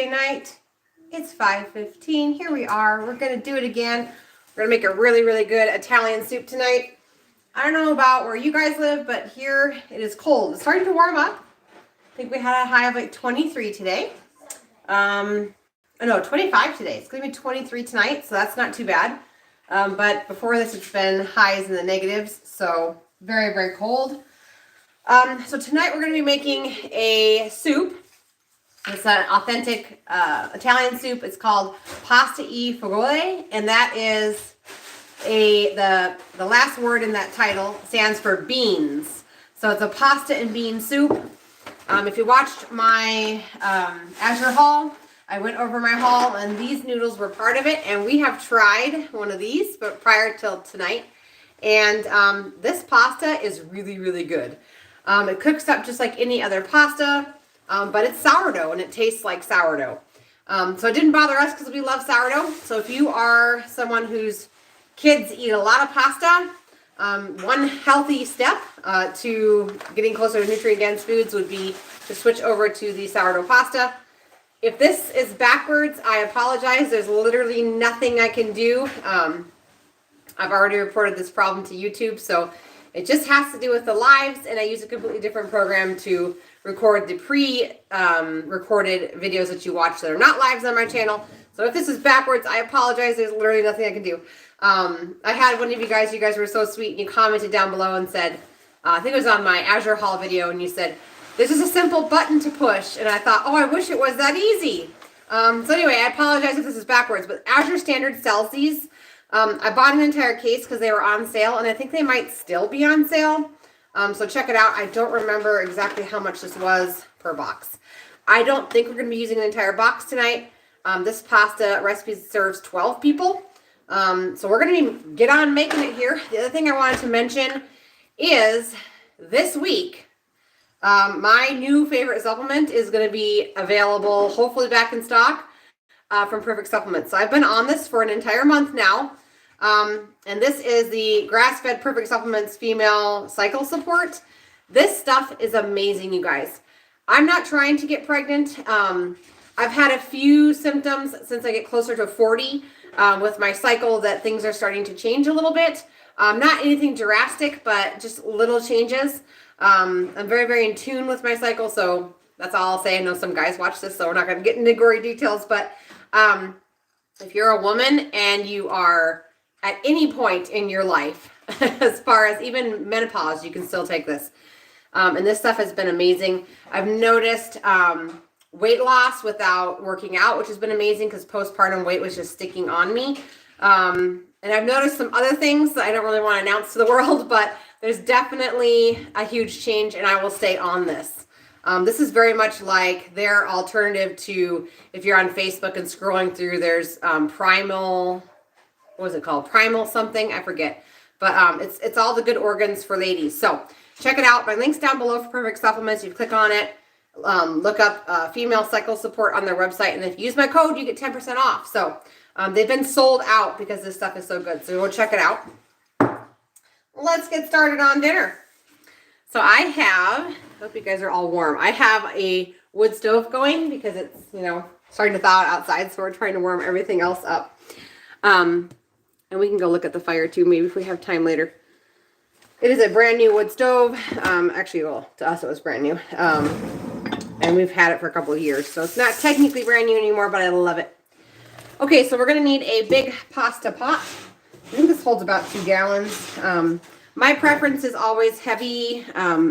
night. It's 5:15. Here we are. We're going to do it again. We're going to make a really, really good Italian soup tonight. I don't know about where you guys live, but here it is cold. It's starting to warm up. I think we had a high of like 23 today. No, 25 today. It's going to be 23 tonight, so that's not too bad. But before this, it's been highs in the negatives, so very, very cold. So tonight we're going to be making a soup. It's an authentic Italian soup. It's called pasta e fagioli, and that is the last word in that title stands for beans. So it's a pasta and bean soup. If you watched my Azure haul, I went over my haul, and these noodles were part of it, and we have tried one of these, but prior till tonight, and this pasta is really, really good. It cooks up just like any other pasta, but it's sourdough, and it tastes like sourdough. So it didn't bother us because we love sourdough. So if you are someone whose kids eat a lot of pasta, one healthy step to getting closer to nutrient-dense foods would be to switch over to the sourdough pasta. If this is backwards, I apologize. There's literally nothing I can do. I've already reported this problem to YouTube, so it just has to do with the lives, and I use a completely different program to record the pre-recorded videos that you watch that are not lives on my channel. So if this is backwards, I apologize. There's literally nothing I can do. I had one of you guys were so sweet, and you commented down below and said, I think it was on my Azure haul video, and you said, this is a simple button to push. And I thought, oh, I wish it was that easy. So anyway, I apologize if this is backwards, but Azure Standard sells these. I bought an entire case because they were on sale, and I think they might still be on sale. So check it out. I don't remember exactly how much this was per box. I don't think we're going to be using an entire box tonight. This pasta recipe serves 12 people. So we're going to get on making it here. The other thing I wanted to mention is this week, my new favorite supplement is going to be available, hopefully back in stock, from Perfect Supplements. So I've been on this for an entire month now. And this is the grass-fed Perfect Supplements female cycle support. This stuff is amazing, you guys. I'm not trying to get pregnant. I've had a few symptoms since I get closer to 40 with my cycle that things are starting to change a little bit. Not anything drastic, but just little changes. I'm very, very in tune with my cycle, so that's all I'll say. I know some guys watch this, so we're not going to get into gory details, but if you're a woman and you are at any point in your life, as far as even menopause, you can still take this. And this stuff has been amazing. I've noticed weight loss without working out, which has been amazing because postpartum weight was just sticking on me. And I've noticed some other things that I don't really want to announce to the world, but there's definitely a huge change, and I will stay on this. This is very much like their alternative to, if you're on Facebook and scrolling through, there's Primal, what was it called? Primal something, I forget. But it's all the good organs for ladies. So check it out. My link's down below for Perfect Supplements. You click on it, look up female cycle support on their website, and if you use my code, you get 10% off. So they've been sold out because this stuff is so good. So go check it out. Let's get started on dinner. So I have, hope you guys are all warm. I have a wood stove going because it's, starting to thaw outside. So we're trying to warm everything else up. And we can go look at the fire too, maybe if we have time later. It is a brand new wood stove. Actually, well, to us it was brand new. And we've had it for a couple of years. So it's not technically brand new anymore, but I love it. Okay, so we're going to need a big pasta pot. I think this holds about 2 gallons. My preference is always heavy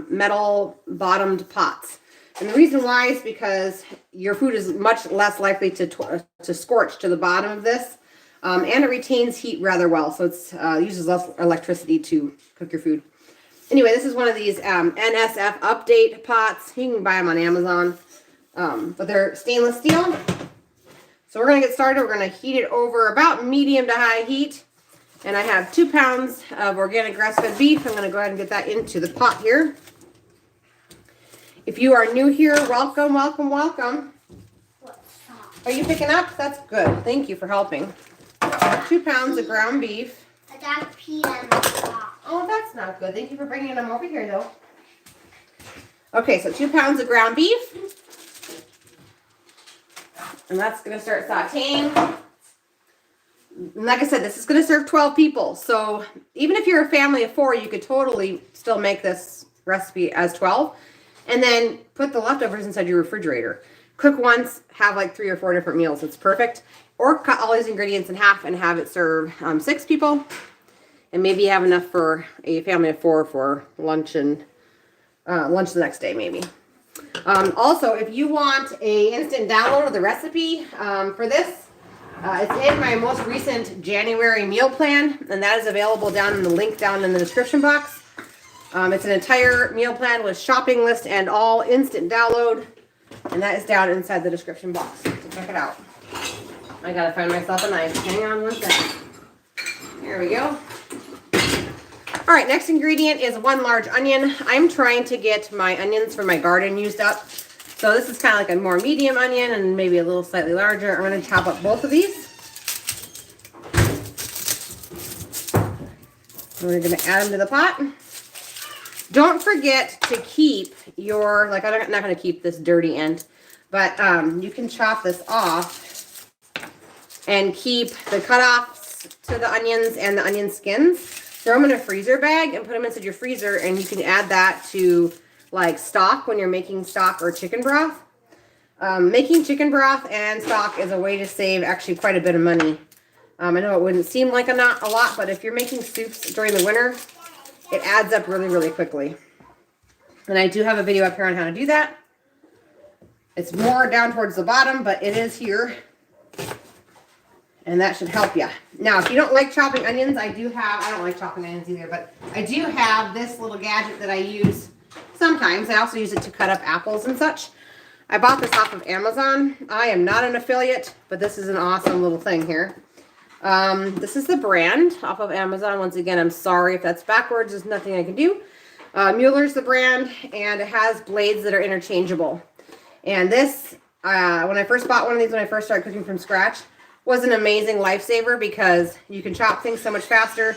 metal bottomed pots. And the reason why is because your food is much less likely to scorch to the bottom of this. And it retains heat rather well. So it's uses less electricity to cook your food. Anyway, this is one of these NSF update pots. You can buy them on Amazon. But they're stainless steel. So we're going to get started. We're going to heat it over about medium to high heat. And I have 2 pounds of organic grass-fed beef. I'm going to go ahead and get that into the pot here. If you are new here, welcome, welcome, welcome. Are you picking up? That's good. Thank you for helping. 2 pounds of ground beef. I got pee on the top. Oh, that's not good. Thank you for bringing them over here, though. Okay, so 2 pounds of ground beef. And that's going to start sauteing. And like I said, this is going to serve 12 people. So even if you're a family of 4, you could totally still make this recipe as 12. And then put the leftovers inside your refrigerator. Cook once, have like 3 or 4 different meals. It's perfect. Or cut all these ingredients in half and have it serve 6 people. And maybe you have enough for a family of 4 for lunch and lunch the next day maybe. Also, if you want a instant download of the recipe for this, it's in my most recent January meal plan, and that is available down in the link down in the description box. It's an entire meal plan with shopping list and all instant download, and that is down inside the description box. So check it out. I gotta find myself a knife. Hang on one second. There we go. All right, next ingredient is 1 large onion. I'm trying to get my onions from my garden used up. So this is kind of like a more medium onion and maybe a little slightly larger. I'm going to chop up both of these. We're going to add them to the pot. Don't forget to keep your, like I'm not going to keep this dirty end, but you can chop this off and keep the cutoffs to the onions and the onion skins. Throw them in a freezer bag and put them inside your freezer, and you can add that to like stock when you're making stock or chicken broth. Making chicken broth and stock is a way to save actually quite a bit of money. I know it wouldn't seem like a lot, but if you're making soups during the winter, it adds up really, really quickly. And I do have a video up here on how to do that. It's more down towards the bottom, but it is here. And that should help you. Now, if you don't like chopping onions, I don't like chopping onions either, but I do have this little gadget that I use sometimes. I also use it to cut up apples and such. I bought this off of Amazon. I am not an affiliate, but this is an awesome little thing here. This is the brand off of Amazon. Once again, I'm sorry if that's backwards. There's nothing I can do. Mueller's the brand, and it has blades that are interchangeable. And this, when I first bought one of these, when I first started cooking from scratch, was an amazing lifesaver because you can chop things so much faster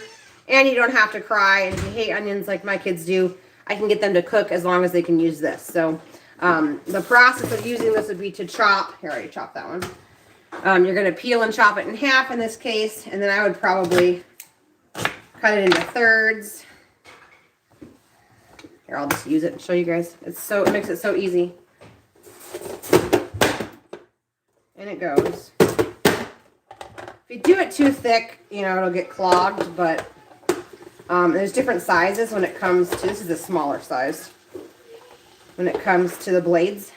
and you don't have to cry. And if you hate onions like my kids do, I can get them to cook as long as they can use this. So the process of using this would be to chop. Here, I already chopped that one. You're going to peel and chop it in half in this case, and then I would probably cut it into thirds. Here, I'll just use it and show you guys. It makes it so easy. And it goes. If you do it too thick, you know, it'll get clogged, but there's different sizes when it comes to, this is a smaller size, when it comes to the blades.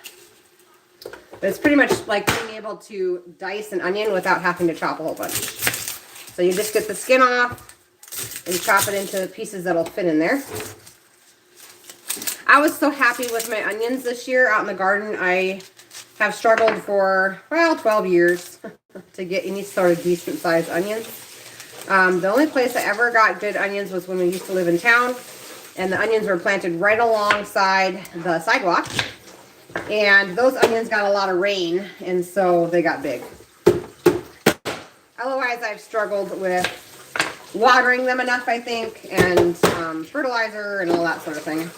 But it's pretty much like being able to dice an onion without having to chop a whole bunch. So you just get the skin off and chop it into pieces that'll fit in there. I was so happy with my onions this year out in the garden. I have struggled for, well, 12 years to get any sort of decent sized onions. The only place I ever got good onions was when we used to live in town, and the onions were planted right alongside the sidewalk, and those onions got a lot of rain, and so they got big. Otherwise, I've struggled with watering them enough, I think, and fertilizer and all that sort of thing.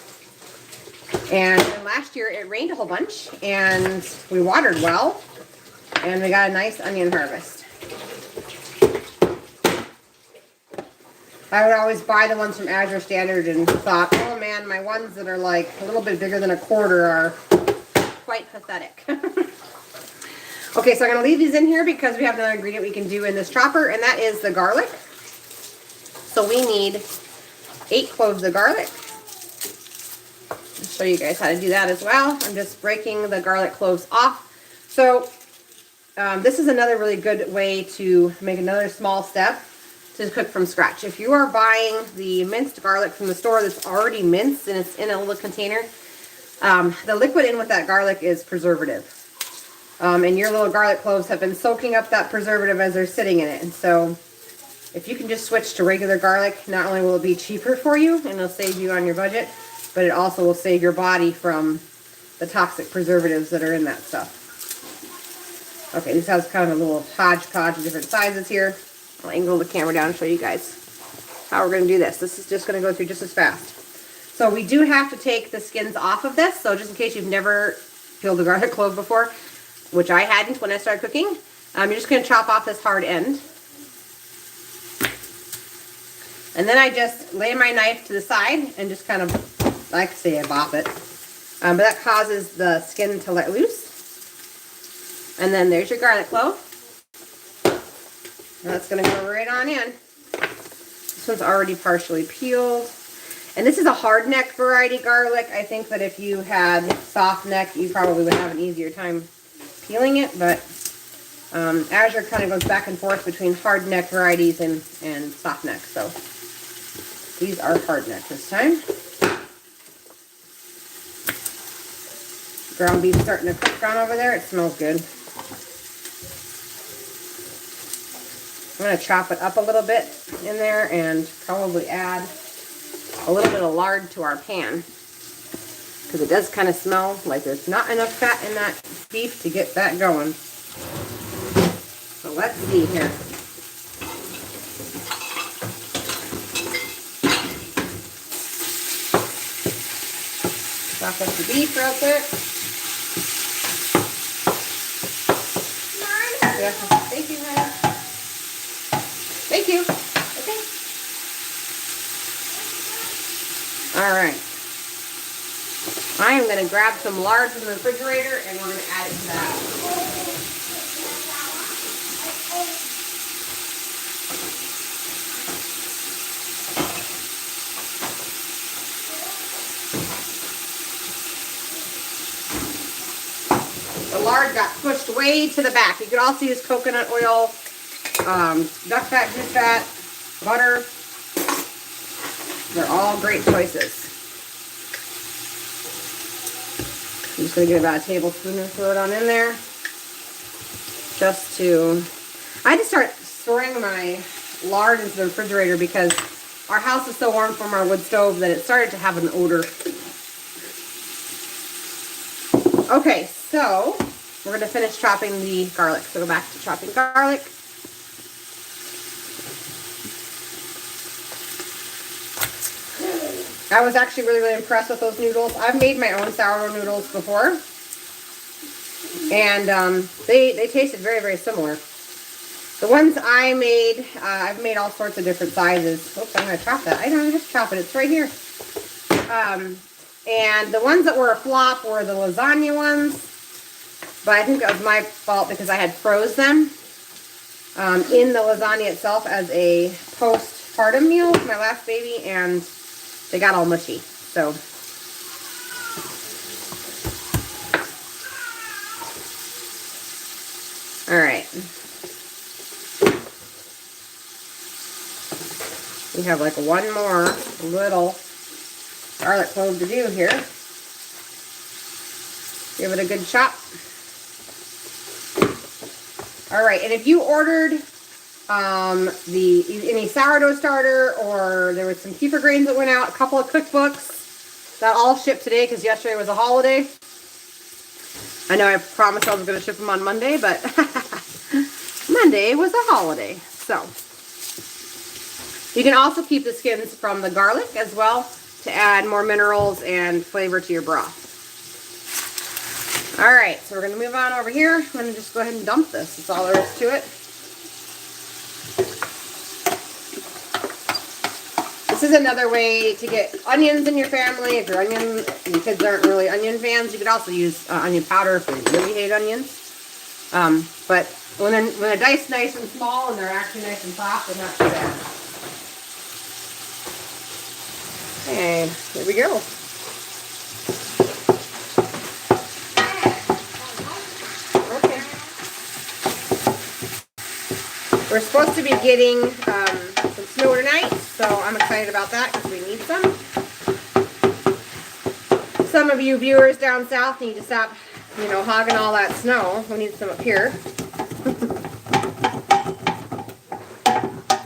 And then last year it rained a whole bunch, and we watered well, and we got a nice onion harvest. I would always buy the ones from Azure Standard and thought, oh man, my ones that are like a little bit bigger than a quarter are quite pathetic. Okay, so I'm going to leave these in here because we have another ingredient we can do in this chopper, and that is the garlic. So we need 8 cloves of garlic. I'll show you guys how to do that as well. I'm just breaking the garlic cloves off. So this is another really good way to make another small step to cook from scratch. If you are buying the minced garlic from the store that's already minced and it's in a little container, the liquid in with that garlic is preservative. And your little garlic cloves have been soaking up that preservative as they're sitting in it. And so if you can just switch to regular garlic, not only will it be cheaper for you and it'll save you on your budget, but it also will save your body from the toxic preservatives that are in that stuff. Okay, this has kind of a little hodgepodge of different sizes here. I'll angle the camera down and show you guys how we're going to do this. This is just going to go through just as fast. So we do have to take the skins off of this. So just in case you've never peeled a garlic clove before, which I hadn't when I started cooking. You're just going to chop off this hard end. And then I just lay my knife to the side and just kind of, like I say, I bop it. But that causes the skin to let loose. And then there's your garlic clove. And that's going to go right on in. This one's already partially peeled. And this is a hard neck variety garlic. I think that if you had soft neck, you probably would have an easier time peeling it. But Azure kind of goes back and forth between hard neck varieties and soft neck. So these are hard neck this time. Ground beef starting to cook on over there. It smells good. I'm going to chop it up a little bit in there and probably add a little bit of lard to our pan, because it does kind of smell like there's not enough fat in that beef to get that going. So let's see here. Chop up the beef real quick. Yeah. Thank you, honey. Thank you. Okay. All right. I am going to grab some lard from the refrigerator and we're going to add it to that. The lard got pushed way to the back. You could also use coconut oil, duck fat, goose fat, butter. They're all great choices. I'm just going to get about a tablespoon and throw it on in there. Just to, I had to start storing my lard into the refrigerator because our house is so warm from our wood stove that it started to have an odor. Okay, so we're going to finish chopping the garlic. So go back to chopping garlic. I was actually really, really impressed with those noodles. I've made my own sourdough noodles before. And they tasted very, very similar. The ones I made, I've made all sorts of different sizes. Oops, I'm going to chop that. I don't have to chop it. It's right here. And the ones that were a flop were the lasagna ones. But I think that was my fault because I had froze them in the lasagna itself as a postpartum meal with my last baby. And they got all mushy. So all right. We have like one more little garlic clove to do here. Give it a good chop. All right, and if you ordered any sourdough starter, or there was some kefir grains that went out, a couple of cookbooks that all shipped today because yesterday was a holiday. I know I promised I was going to ship them on Monday, but Monday was a holiday. So you can also keep the skins from the garlic as well to add more minerals and flavor to your broth. All right, so we're going to move on over here. I'm going to just go ahead and dump this. That's all there is to it. This is another way to get onions in your family. If your kids aren't really onion fans, you could also use onion powder if you really hate onions. But when they're diced nice and small and they're actually nice and soft, they're not too bad. Okay, here we go. Okay. We're supposed to be getting some snow tonight, so I'm excited about that because we need some. Some of you viewers down south need to stop, hogging all that snow. We need some up here.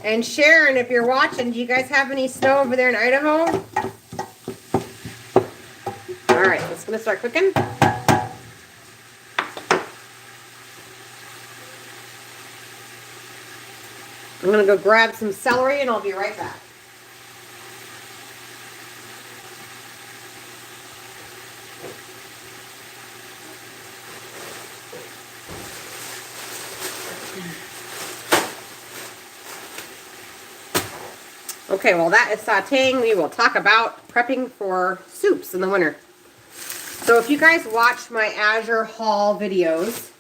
And Sharon, if you're watching, do you guys have any snow over there in Idaho? All right, it's going to start cooking. I'm going to go grab some celery and I'll be right back. Okay, while that is sauteing, we will talk about prepping for soups in the winter. So if you guys watch my Azure haul videos,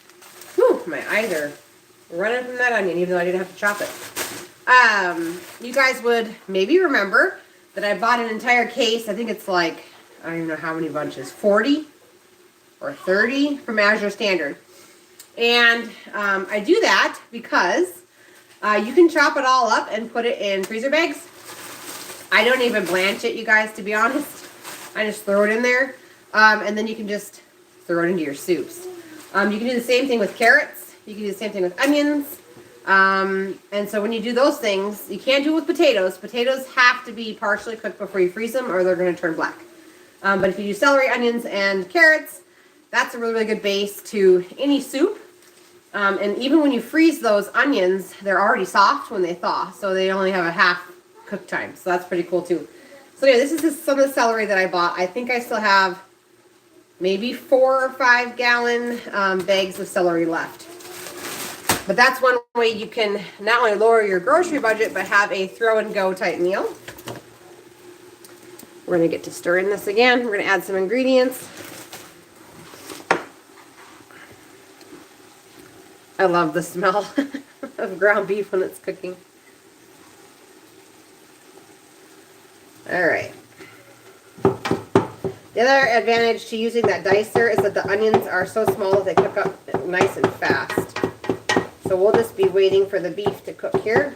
whew, my eyes are running from that onion, even though I didn't have to chop it. You guys would maybe remember that I bought an entire case. I think it's like, I don't even know how many bunches, 40 or 30 from Azure Standard. And I do that because you can chop it all up and put it in freezer bags. I don't even blanch it, you guys, to be honest. I just throw it in there. And then you can just throw it into your soups. You can do the same thing with carrots. You can do the same thing with onions. And so when you do those things, you can't do it with potatoes. Potatoes have to be partially cooked before you freeze them or they're going to turn black. But if you do celery, onions, and carrots, that's a really, really good base to any soup. And even when you freeze those onions, they're already soft when they thaw. So they only have a half cook time. So that's pretty cool too. So yeah, this is some of the celery that I bought. I think I still have maybe 4 or 5 gallon bags of celery left. But that's one way you can not only lower your grocery budget, but have a throw and go type meal. We're going to get to stirring this again. We're going to add some ingredients. I love the smell of ground beef when it's cooking. All right. The other advantage to using that dicer is that the onions are so small that they cook up nice and fast. So we'll just be waiting for the beef to cook here.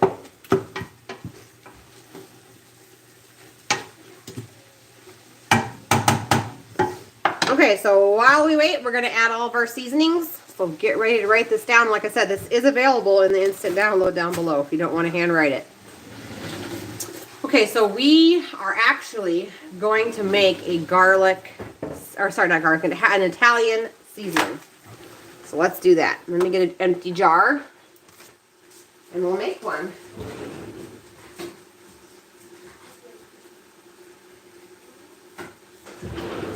Okay, so while we wait, we're going to add all of our seasonings. So get ready to write this down. Like I said, this is available in the instant download down below if you don't want to handwrite it. Okay, so we are actually going to make a garlic, or sorry, not garlic, an Italian seasoning. So let's do that. Let me get an empty jar, and we'll make one.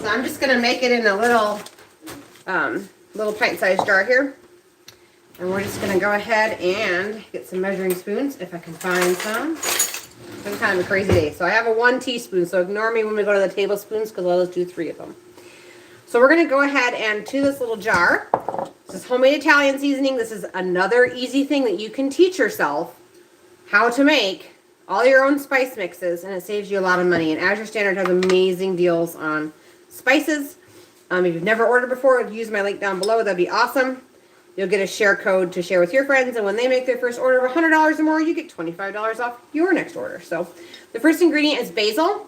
So I'm just going to make it in a little, little pint-sized jar here. And we're just going to go ahead and get some measuring spoons, if I can find some. It's been kind of a crazy day. So I have a 1 teaspoon, so ignore me when we go to the tablespoons because I'll just do 3 of them. So we're going to go ahead and to this little jar. This is homemade Italian seasoning. This is another easy thing that you can teach yourself how to make all your own spice mixes, and it saves you a lot of money. And Azure Standard has amazing deals on spices. If you've never ordered before, use my link down below. That'd be awesome. You'll get a share code to share with your friends, and when they make their first order of $100 or more, you get $25 off your next order. So the first ingredient is basil.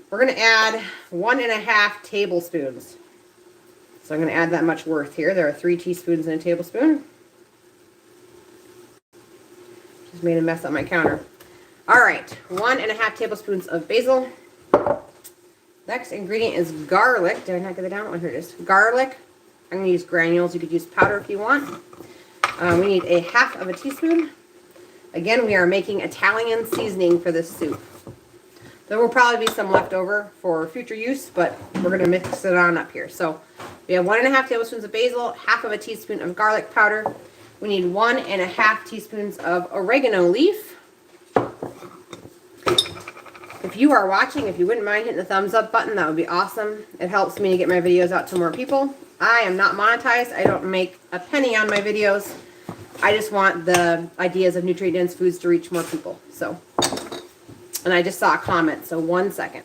We're going to add 1.5 tablespoons. So I'm going to add that much worth here. There are 3 teaspoons in a tablespoon. Just made a mess on my counter. All right, 1.5 tablespoons of basil. Next ingredient is garlic. Did I not get it down? Oh, here it is. Garlic. I'm going to use granules. You could use powder if you want. We need a 1/2 teaspoon. Again, we are making Italian seasoning for this soup. There will probably be some left over for future use, but we're going to mix it on up here. So we have 1.5 tablespoons of basil, 1/2 teaspoon of garlic powder. We need 1.5 teaspoons of oregano leaf. If you are watching, if you wouldn't mind hitting the thumbs up button, that would be awesome. It helps me to get my videos out to more people. I am not monetized. I don't make a penny on my videos. I just want the ideas of nutrient-dense foods to reach more people. So, and I just saw a comment, so 1 second.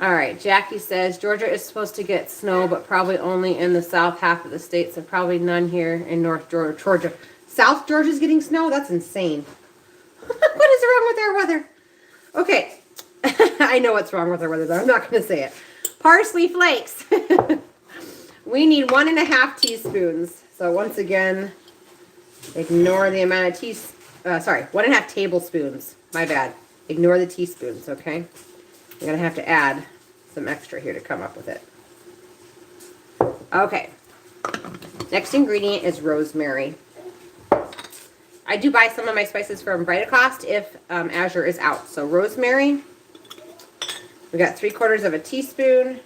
All right, Jackie says, Georgia is supposed to get snow, but probably only in the south half of the state, so probably none here in North Georgia. South Georgia's getting snow? That's insane. What is wrong with our weather? Okay. I know what's wrong with our weather, though. I'm not going to say it. Parsley flakes. We need 1.5 teaspoons. So once again, ignore the amount of 1.5 tablespoons. My bad. Ignore the teaspoons, okay? I'm going to have to add some extra here to come up with it. Okay. Next ingredient is rosemary. I do buy some of my spices from Vitacost if Azure is out. So rosemary. We got 3/4 teaspoon.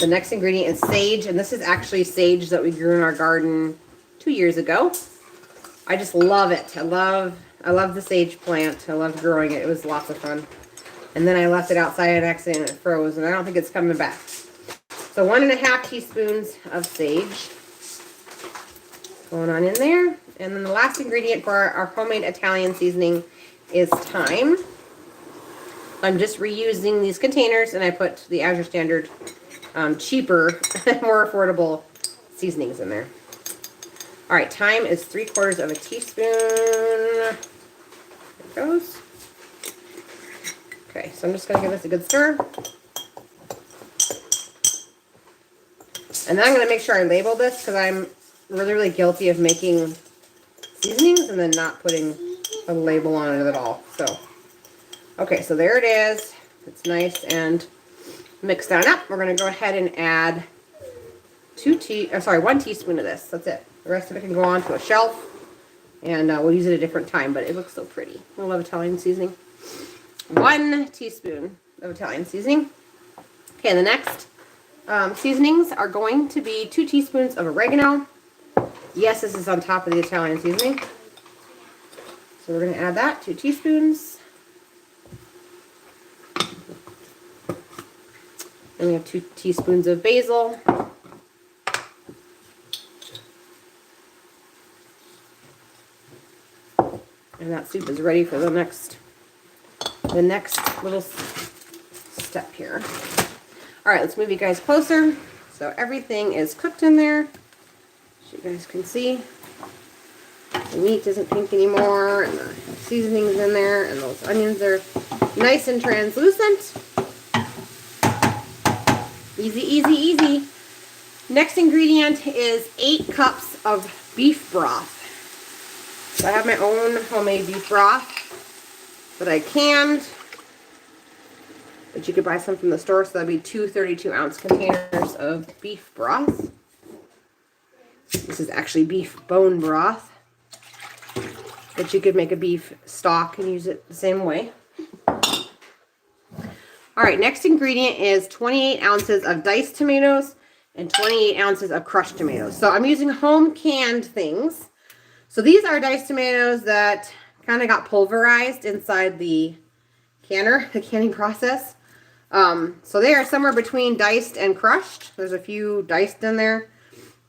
The next ingredient is sage, and this is actually sage that we grew in our garden 2 years ago. I just love it. I love the sage plant. I love growing it. It was lots of fun. And then I left it outside and accidentally it froze, and I don't think it's coming back. So 1.5 teaspoons of sage going on in there. And then the last ingredient for our homemade Italian seasoning is thyme. I'm just reusing these containers, and I put the Azure Standard cheaper, more affordable seasonings in there. All right, thyme is 3/4 teaspoon. There it goes. Okay, so I'm just gonna give this a good stir. And then I'm gonna make sure I label this because I'm really, really guilty of making seasonings and then not putting a label on it at all. So, okay, so there it is. It's nice and mixed on up. We're going to go ahead and add 1 teaspoon of this. That's it. The rest of it can go onto a shelf, and we'll use it at a different time, but it looks so pretty. I love Italian seasoning. 1 teaspoon of Italian seasoning. Okay, the next seasonings are going to be 2 teaspoons of oregano. Yes, this is on top of the Italian seasoning. So we're going to add that, 2 teaspoons. Then we have 2 teaspoons of basil. And that soup is ready for the next little step here. All right, let's move you guys closer. So everything is cooked in there. So you guys can see the meat isn't pink anymore, and the seasoning's in there, and those onions are nice and translucent. Easy, easy, easy. Next ingredient is 8 cups of beef broth. So I have my own homemade beef broth that I canned, but you could buy some from the store, so that'd be 2 32-ounce containers of beef broth. This is actually beef bone broth, but you could make a beef stock and use it the same way. All right, next ingredient is 28 ounces of diced tomatoes and 28 ounces of crushed tomatoes. So I'm using home canned things. So these are diced tomatoes that kind of got pulverized inside the canner, the canning process. So they are somewhere between diced and crushed. There's a few diced in there.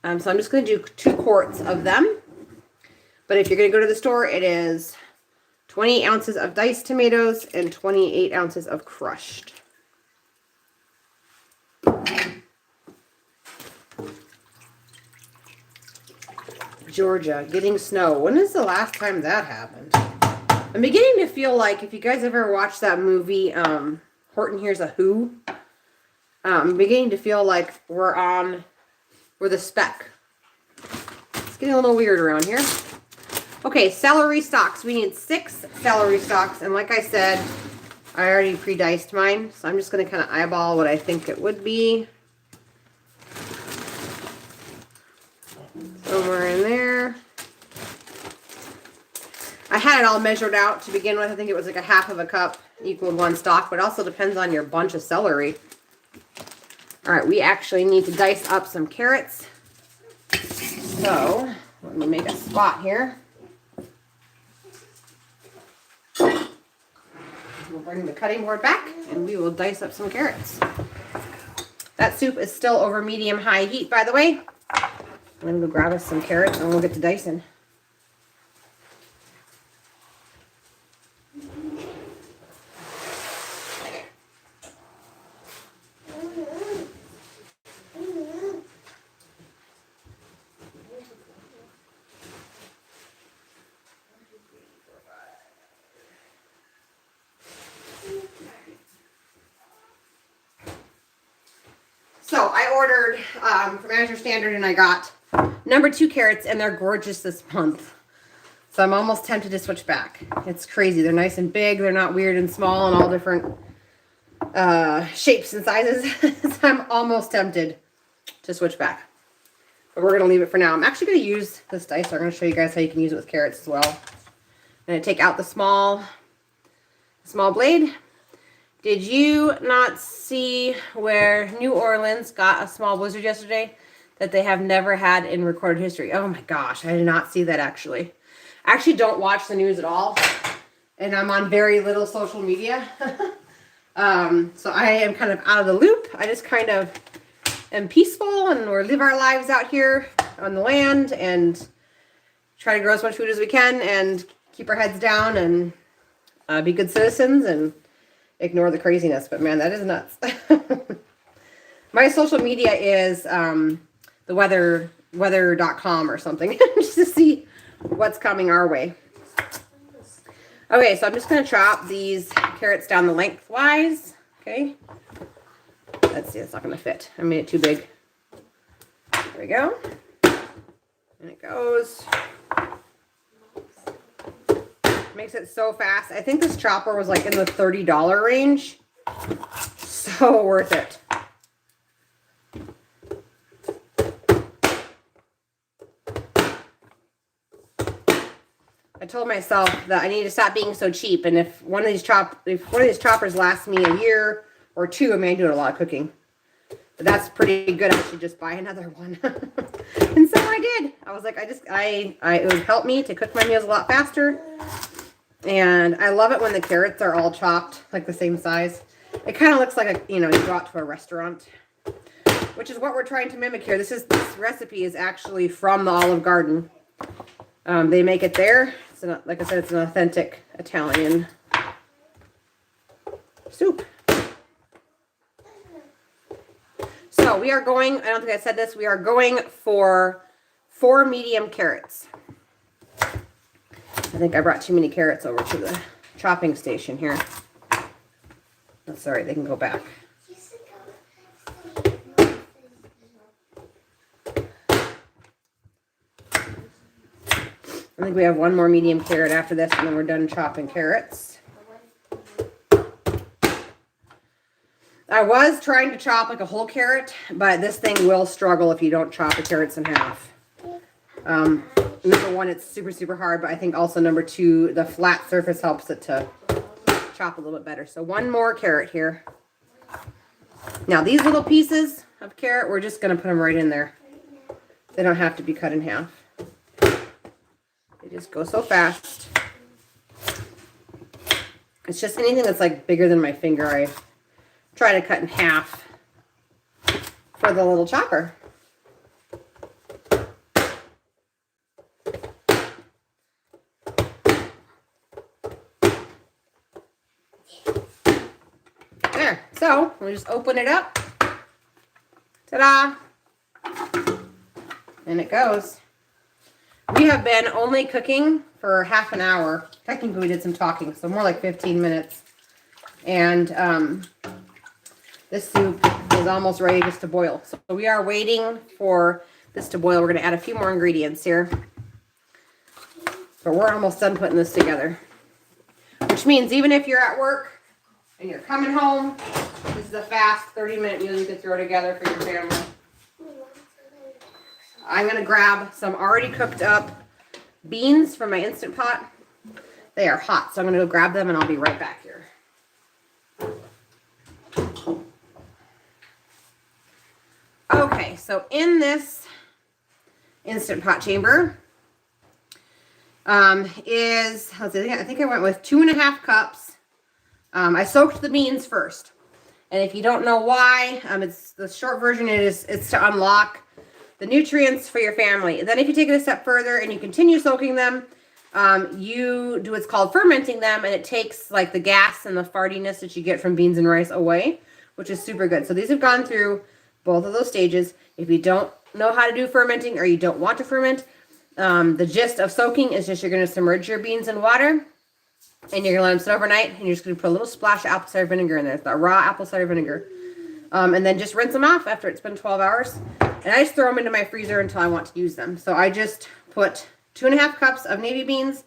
So I'm just going to do 2 quarts of them. But if you're going to go to the store, it is 28 ounces of diced tomatoes and 28 ounces of crushed. Georgia, getting snow. When is the last time that happened? I'm beginning to feel like, if you guys ever watched that movie, Horton Hears a Who, I'm beginning to feel like we're the speck. It's getting a little weird around here. Okay, celery stalks. We need 6 celery stalks, and like I said, I already pre-diced mine, so I'm just going to kind of eyeball what I think it would be. Somewhere in there. I had it all measured out to begin with. I think it was like a 1/2 cup equaled 1 stalk, but it also depends on your bunch of celery. All right, we actually need to dice up some carrots. So let me make a spot here. We'll bring the cutting board back and we will dice up some carrots. That soup is still over medium-high heat, by the way. I'm going to go grab us some carrots and we'll get to dicing. So I ordered from Azure Standard, and I got number 2 carrots, and they're gorgeous this month. So I'm almost tempted to switch back. It's crazy. They're nice and big. They're not weird and small and all different shapes and sizes. So I'm almost tempted to switch back. But we're going to leave it for now. I'm actually going to use this dicer. I'm going to show you guys how you can use it with carrots as well. I'm going to take out the small blade. Did you not see where New Orleans got a small blizzard yesterday that they have never had in recorded history? Oh my gosh, I did not see that actually. I actually don't watch the news at all, and I'm on very little social media. So I am kind of out of the loop. I just kind of am peaceful and we live our lives out here on the land and try to grow as much food as we can and keep our heads down and be good citizens and ignore the craziness. But man, that is nuts. My social media is the weather.com or something just to see what's coming our way. Okay, so I'm just going to chop these carrots down the lengthwise. Okay. Let's see, it's not going to fit. I made it too big. There we go. And it goes. Makes it so fast. I think this chopper was like in the $30 range. So worth it. I told myself that I need to stop being so cheap, and if one of these choppers lasts me a year or two, I may do a lot of cooking. But that's pretty good. I should just buy another one. And so I did. I was like, it would help me to cook my meals a lot faster. And I love it when the carrots are all chopped like the same size. It kind of looks like you go out to a restaurant, which is what we're trying to mimic here. This recipe is actually from the Olive Garden. They make it there. Like I said, it's an authentic Italian soup. So we are going, I don't think I said this, we are going for 4 medium carrots. I think I brought too many carrots over to the chopping station here. That's all right, they can go back. I think we have one more medium carrot after this, and then we're done chopping carrots. I was trying to chop like a whole carrot, but this thing will struggle if you don't chop the carrots in half. Number one, it's super, super hard, but I think also number two, the flat surface helps it to chop a little bit better. So one more carrot here. Now these little pieces of carrot, we're just going to put them right in there. They don't have to be cut in half. They just go so fast. It's just anything that's like bigger than my finger, I try to cut in half for the little chopper. There. So we'll just open it up. Ta-da! And it goes. We have been only cooking for half an hour. Technically, we did some talking, so more like 15 minutes. And this soup is almost ready just to boil. So we are waiting for this to boil. We're going to add a few more ingredients here. But we're almost done putting this together. Which means even if you're at work and you're coming home, this is a fast 30-minute meal you can throw together for your family. I'm going to grab some already cooked up beans from my Instant Pot. They are hot, so I'm going to go grab them and I'll be right back here. Okay, so in this Instant Pot chamber let's see, I think I went with 2.5 cups. I soaked the beans first. And if you don't know why, it's the short version it's to unlock the nutrients for your family. And then if you take it a step further and you continue soaking them, you do what's called fermenting them, and it takes like the gas and the fartiness that you get from beans and rice away, which is super good. So these have gone through both of those stages. If you don't know how to do fermenting or you don't want to ferment, the gist of soaking is just you're going to submerge your beans in water and you're going to let them sit overnight, and you're just going to put a little splash of apple cider vinegar in there, the raw apple cider vinegar. And then just rinse them off after it's been 12 hours. And I just throw them into my freezer until I want to use them. So I just put 2.5 cups of navy beans,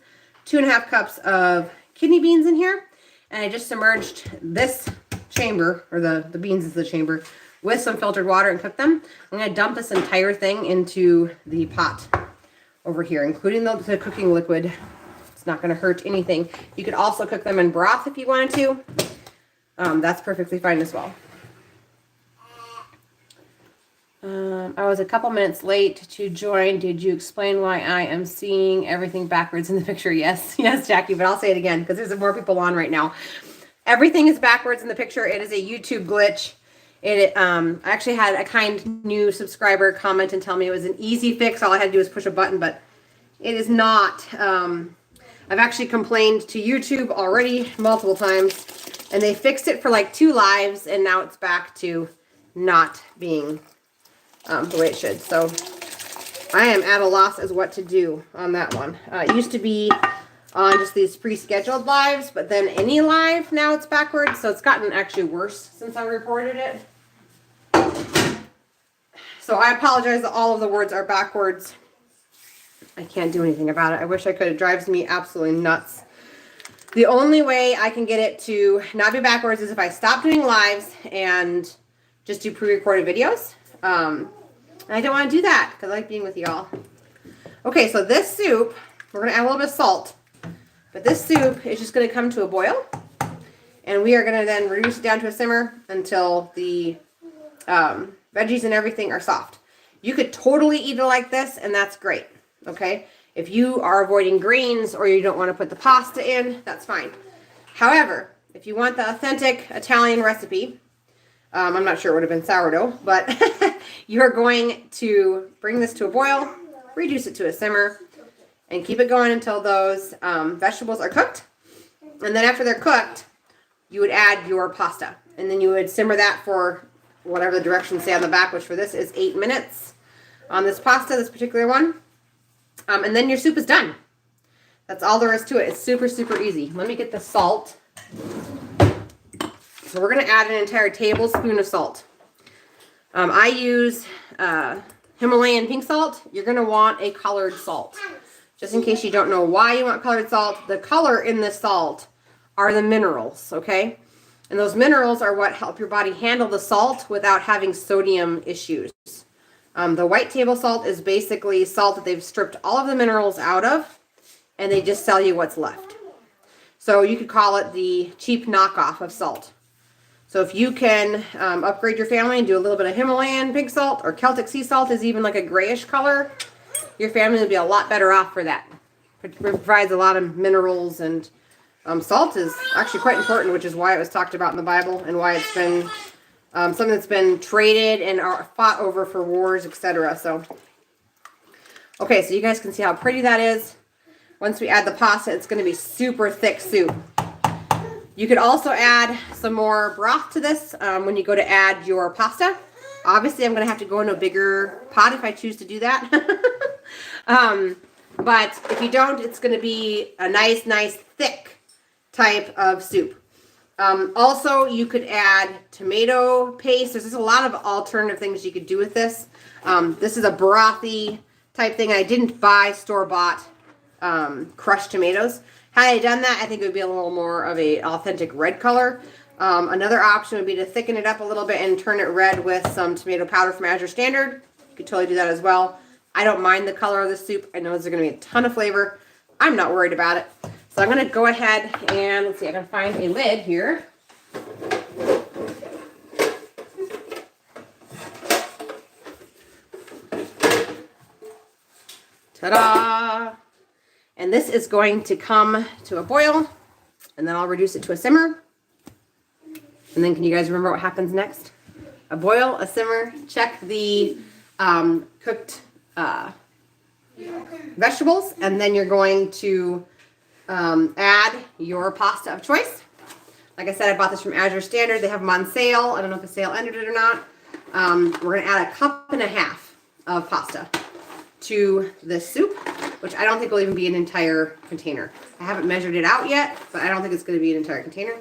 2.5 cups of kidney beans in here. And I just submerged this chamber, or the beans is the chamber, with some filtered water and cook them. I'm going to dump this entire thing into the pot over here, including the cooking liquid. It's not going to hurt anything. You could also cook them in broth if you wanted to. that's perfectly fine as well. I was a couple minutes late to join. Did you explain why I am seeing everything backwards in the picture? Yes, yes, Jackie, but I'll say it again because there's more people on right now. Everything is backwards in the picture. It is a YouTube glitch. I actually had a kind new subscriber comment and tell me it was an easy fix. All I had to do was push a button, but it is not. I've actually complained to YouTube already multiple times, and they fixed it for like 2 lives, and now it's back to not being the way it should. So I am at a loss as what to do on that one. It used to be on just these pre-scheduled lives, but then any live, now it's backwards. So it's gotten actually worse since I reported it. So I apologize that all of the words are backwards. I can't do anything about it. I wish I could. It drives me absolutely nuts. The only way I can get it to not be backwards is if I stop doing lives and just do pre-recorded videos. And I don't want to do that because I like being with y'all. Okay, so this soup, we're going to add a little bit of salt. But this soup is just going to come to a boil. And we are going to then reduce it down to a simmer until the veggies and everything are soft. You could totally eat it like this, and that's great. Okay? If you are avoiding greens or you don't want to put the pasta in, that's fine. However, if you want the authentic Italian recipe, I'm not sure it would have been sourdough, but you're going to bring this to a boil, reduce it to a simmer, and keep it going until those vegetables are cooked. And then after they're cooked, you would add your pasta. And then you would simmer that for whatever the directions say on the back, which for this is 8 minutes on this pasta, this particular one. And then your soup is done. That's all there is to it. It's super, super easy. Let me get the salt. So we're going to add an entire tablespoon of salt. I use Himalayan pink salt. You're going to want a colored salt. Just in case you don't know why you want colored salt, the color in this salt are the minerals, okay? And those minerals are what help your body handle the salt without having sodium issues. The white table salt is basically salt that they've stripped all of the minerals out of, and they just sell you what's left. So you could call it the cheap knockoff of salt. So if you can upgrade your family and do a little bit of Himalayan pink salt, or Celtic sea salt is even like a grayish color, your family will be a lot better off for that. It provides a lot of minerals, and salt is actually quite important, which is why it was talked about in the Bible and why it's been something that's been traded and fought over for wars, etc. So, okay, so you guys can see how pretty that is. Once we add the pasta, it's going to be super thick soup. You could also add some more broth to this when you go to add your pasta. Obviously, I'm going to have to go into a bigger pot if I choose to do that. But if you don't, it's going to be a nice, thick type of soup. Also, you could add tomato paste. There's just a lot of alternative things you could do with this. This is a brothy type thing. I didn't buy store-bought crushed tomatoes. Had I done that, I think it would be a little more of a authentic red color. Another option would be to thicken it up a little bit and turn it red with some tomato powder from Azure Standard. You could totally do that as well. I don't mind the color of the soup. I know there's going to be a ton of flavor. I'm not worried about it. So I'm going to go ahead and, let's see, I can find a lid here. Ta-da! And this is going to come to a boil, and then I'll reduce it to a simmer. And then can you guys remember what happens next? A boil, a simmer, check the cooked vegetables, and then you're going to add your pasta of choice. Like I said, I bought this from Azure Standard. They have them on sale. I don't know if the sale ended it or not. We're going to add 1.5 cups of pasta to this soup, which I don't think will even be an entire container. I haven't measured it out yet, but I don't think it's going to be an entire container.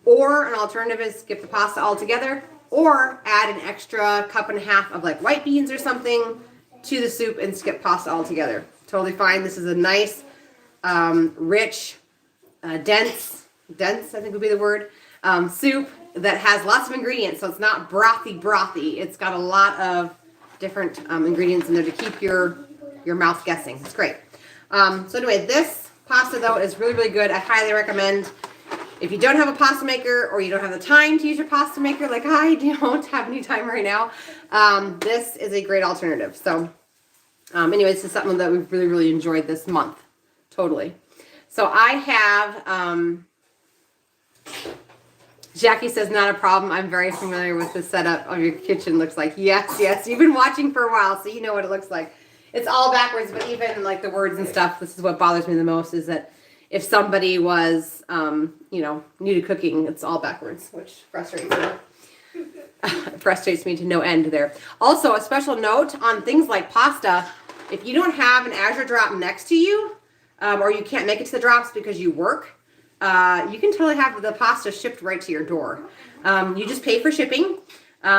Or an alternative is skip the pasta altogether, or add an extra 1.5 cups of like white beans or something to the soup and skip pasta altogether. Totally fine. This is a nice, rich, dense, I think would be the word, soup that has lots of ingredients. So it's not brothy. It's got a lot of different ingredients in there to keep your mouth guessing. It's great. So anyway, this pasta though is really, really good. I highly recommend if you don't have a pasta maker or you don't have the time to use your pasta maker, like I don't have any time right now, this is a great alternative. So anyway, this is something that we've really, really enjoyed this month. Totally. So I have, Jackie says, not a problem. I'm very familiar with the setup of your kitchen. Looks like, yes. You've been watching for a while, so you know what it looks like. It's all backwards, but even like the words and stuff, this is what bothers me the most, is that if somebody was, you know, new to cooking, it's all backwards, which frustrates me. It frustrates me to no end there. Also, a special note on things like pasta, if you don't have an Azure drop next to you, or you can't make it to the drops because you work, you can totally have the pasta shipped right to your door. You just pay for shipping,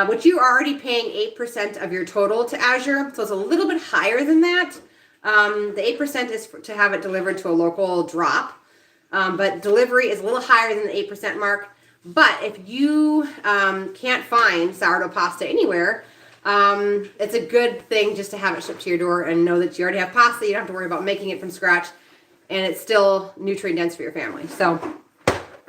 which you're already paying 8% of your total to Azure, so it's a little bit higher than that. The 8% is to have it delivered to a local drop, but delivery is a little higher than the 8% mark. But if you can't find sourdough pasta anywhere, it's a good thing just to have it shipped to your door and know that you already have pasta. You don't have to worry about making it from scratch, and it's still nutrient dense for your family. So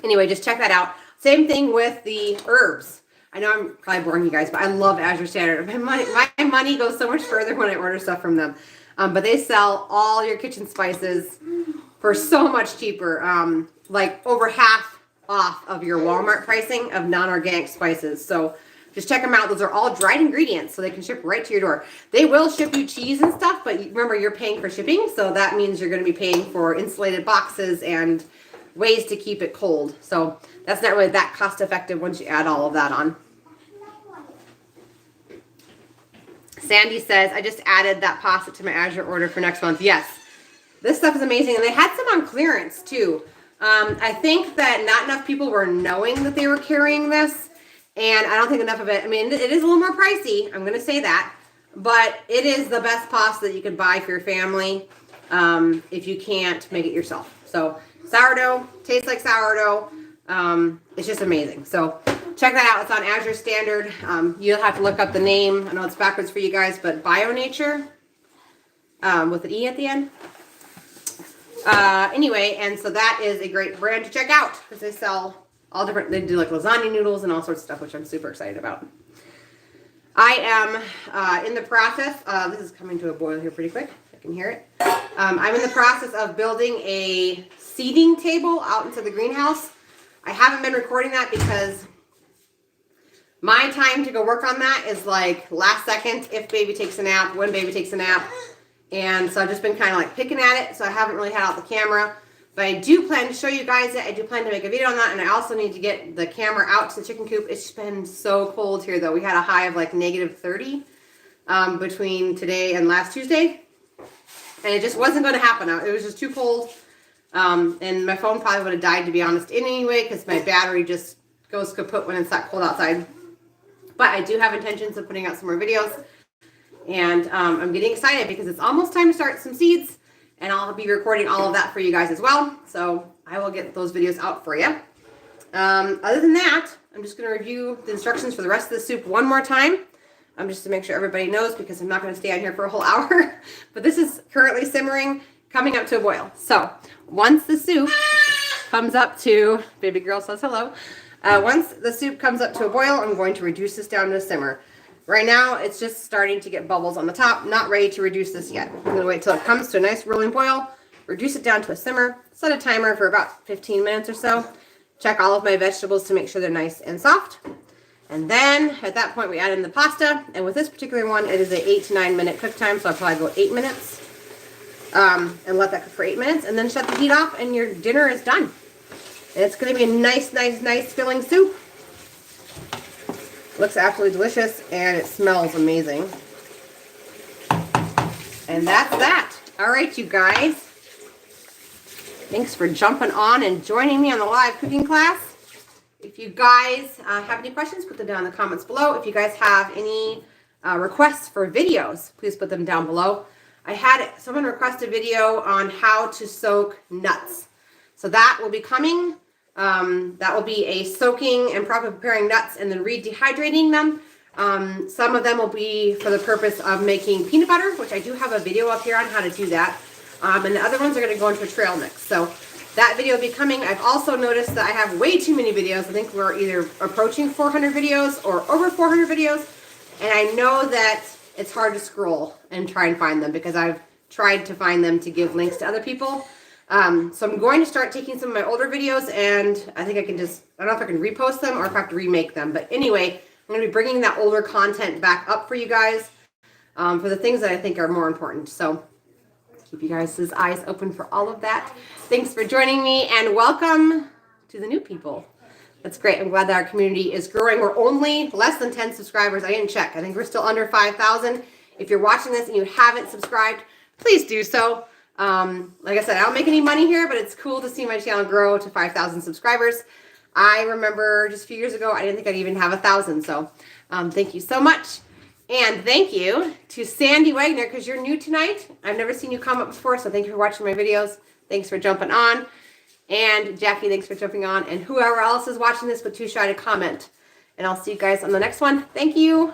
anyway, just check that out. Same thing with the herbs. I know I'm probably boring you guys, but I love Azure Standard. My money goes so much further when I order stuff from them. But they sell all your kitchen spices for so much cheaper, like over half off of your Walmart pricing of non-organic spices. So just check them out. Those are all dried ingredients, so they can ship right to your door. They will ship you cheese and stuff, but remember, you're paying for shipping, so that means you're going to be paying for insulated boxes and ways to keep it cold. So that's not really that cost effective once you add all of that on. Sandy says, I just added that pasta to my Azure order for next month. Yes, this stuff is amazing. And they had some on clearance too. I think that not enough people were knowing that they were carrying this. And I don't think enough of it. I mean, it is a little more pricey. I'm going to say that. But it is the best pasta that you can buy for your family if you can't make it yourself. So sourdough, tastes like sourdough. It's just amazing. So check that out. It's on Azure Standard. You'll have to look up the name. I know it's backwards for you guys, but BioNature with an E at the end. Anyway, and so that is a great brand to check out because they sell all different, they do like lasagna noodles and all sorts of stuff, which I'm super excited about. I am in the process, this is coming to a boil here pretty quick. I can hear it. I'm in the process of building a seating table out into the greenhouse. I haven't been recording that because my time to go work on that is like last second, if baby takes a nap, when baby takes a nap. And so I've just been kind of like picking at it, so I haven't really had out the camera. But I do plan to show you guys it. I do plan to make a video on that, and I also need to get the camera out to the chicken coop. It's been so cold here, though. We had a high of like -30 between today and last Tuesday. And it just wasn't going to happen. It was just too cold. And my phone probably would have died, to be honest, anyway, because my battery just goes kaput when it's that cold outside. But I do have intentions of putting out some more videos. And I'm getting excited because it's almost time to start some seeds. And I'll be recording all of that for you guys as well. So I will get those videos out for you. Other than that, I'm just going to review the instructions for the rest of the soup one more time. Just to make sure everybody knows, because I'm not going to stay on here for a whole hour. But this is currently simmering, coming up to a boil. So once the soup comes up to, baby girl says hello. Once the soup comes up to a boil, I'm going to reduce this down to a simmer. Right now, it's just starting to get bubbles on the top. Not ready to reduce this yet. I'm going to wait till it comes to a nice rolling boil, reduce it down to a simmer, set a timer for about 15 minutes or so. Check all of my vegetables to make sure they're nice and soft. And then, at that point, we add in the pasta. And with this particular one, it is a 8 to 9 minute cook time, so I'll probably go 8 minutes. And let that cook for 8 minutes. And then shut the heat off, and your dinner is done. And it's going to be a nice filling soup. Looks absolutely delicious, and it smells amazing. And that's that. All right, you guys. Thanks for jumping on and joining me on the live cooking class. If you guys have any questions, put them down in the comments below. If you guys have any requests for videos, please put them down below. I had someone request a video on how to soak nuts. So that will be coming. That will be a soaking and properly preparing nuts and then re-dehydrating them. Some of them will be for the purpose of making peanut butter, which I do have a video up here on how to do that. And the other ones are going to go into a trail mix. So that video will be coming. I've also noticed that I have way too many videos. I think we're either approaching 400 videos or over 400 videos. And I know that it's hard to scroll and try and find them because I've tried to find them to give links to other people. So I'm going to start taking some of my older videos, and I think I can just, I don't know if I can repost them or if I have to remake them. But anyway, I'm going to be bringing that older content back up for you guys for the things that I think are more important. So keep you guys' eyes open for all of that. Thanks for joining me, and welcome to the new people. That's great. I'm glad that our community is growing. We're only less than 10 subscribers. I didn't check. I think we're still under 5,000. If you're watching this and you haven't subscribed, please do so. Like I said, I don't make any money here, but it's cool to see my channel grow to 5,000 subscribers. I remember just a few years ago, I didn't think I'd even have 1,000. So thank you so much. And thank you to Sandy Wagner, because you're new tonight. I've never seen you comment before, so thank you for watching my videos. Thanks for jumping on. And Jackie, thanks for jumping on. And whoever else is watching this but too shy to comment. And I'll see you guys on the next one. Thank you.